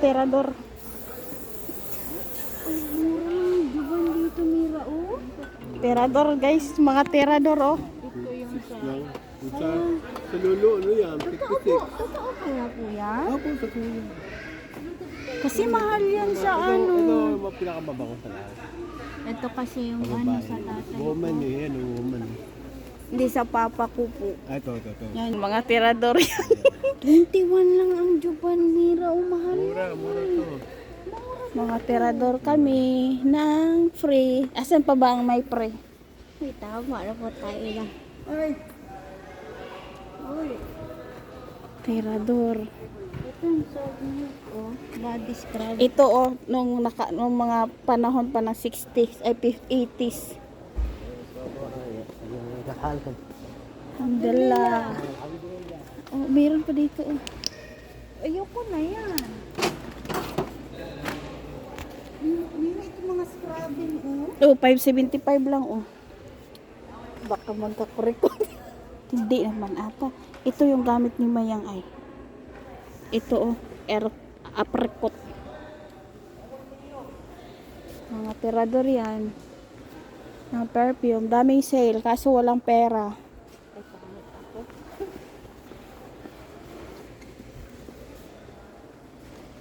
Terador. Ay, mura lang juban dito, Mira, oh. Terador guys, mga terador oh. Ito yung sa... Sa lulo, ano yan? Pitik-pitik. Totoo kaya po yan? Ako, sa lulo. Kasi mahal yan sa ano. Ito, yung pinakamabango sa lahat. Ito kasi yung ano sa tatay. Woman eh, yan, woman. Hindi sa papa ko po. Ito. Yan, mga terador yan. 21 lang ang juban, Mira, oh, mahal. Mura to. Mga terador kami ng free. Asan pa ba ang may free? Ay, tama na po tayo lang. Ay. Uy. Terador. Ito yung soft milk, oh. Body scrub. Ito oh, nung mga panahon pa ng 60s, ay 80s. Alhamdulillah. Oh, meron pa dito oh. Ayoko na yan. Mira, ito mga scrubbing, oh. Oh, 575 lang oh. Baka magkakorek ko. Hindi naman ata. Ito yung gamit ni Mayang ay. Ito oh, apricot. Mga terador yan. Mga perfume. Daming sale kaso walang pera. Ay, pangit ako.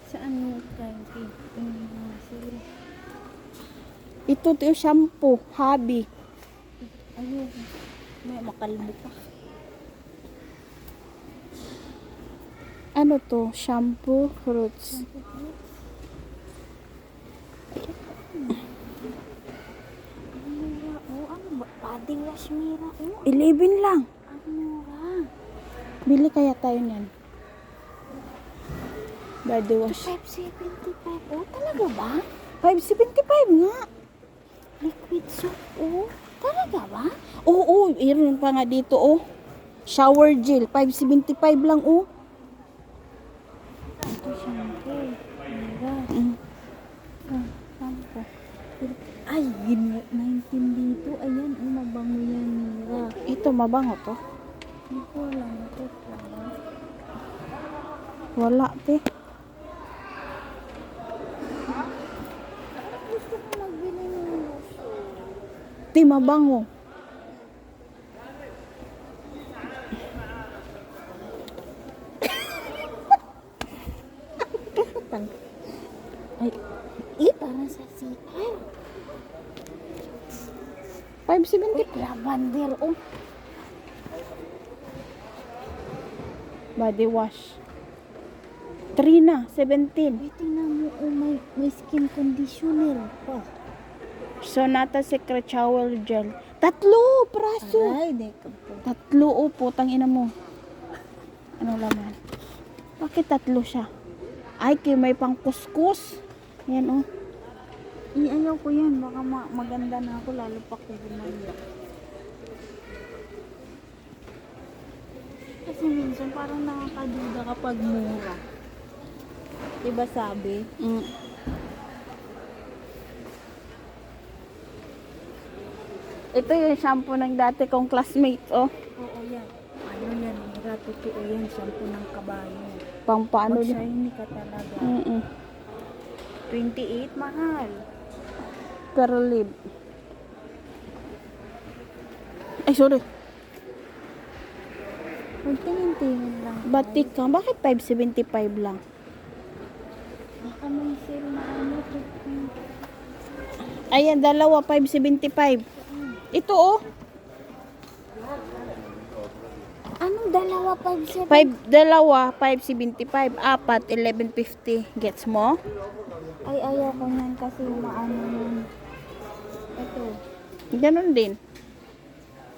Saan mo kayo? Sila. Ito yung shampoo, hobby. Ayun. May makalbo pa. Ano to? Shampoo, fruits. Mira, oh, ano ba? Body wash, Mira, oh. 11 lang. Ang mura. Bili kaya tayo niyan. Body wash. 575, oh. Talaga ba? 575 nga. Liquid soap, oh. Talaga ba? Oo, meron pa nga dito oh. Shower gel, 575 lang oh. Ito shampoo. Mira. Shampoo. Ay, 19 dito. Ayan, oh, mabango yan, Mira. Ito mabango to. Hindi ko alam ito. Wala te. Gusto ko magbili ng lotion. Te mabango. Ay, Para sa CR. 570 Lavender, oh. body wash. 3 na, 17. Wait, tingnan mo, oh, may skin conditioner pa. Sonata Secret Shower Gel. 3 praso. Aray, di ka po. 3 oh, putang ina mo. Ano laman? Bakit 3 siya? Ay, may pang kuskus. Yan oh. Ayaw ko yan. Baka maganda na ako, lalo pa ko gumanda. Kasi minsan parang nakakaduda kapag mura. Diba sabi? Mm. Ito yung shampoo ng dati kong classmate oh. Oo, yan. Ano yan? Mira, totoo yan. Shampoo ng kabayo. Pang paano din. Mag-shiny ka talaga. 28, mahal. Pero lib. Ay, sorry. Magtingin-tingin lang. Batik ka. Bakit 575 lang? Baka may sale na ano. Ayan, dalawa, 575. Ito oh. Anong dalawa 5.7? Dalawa, 575. Apat, 1150. Gets mo? Ay, ayaw ko yan kasi maano yun. Ito. Ganon din.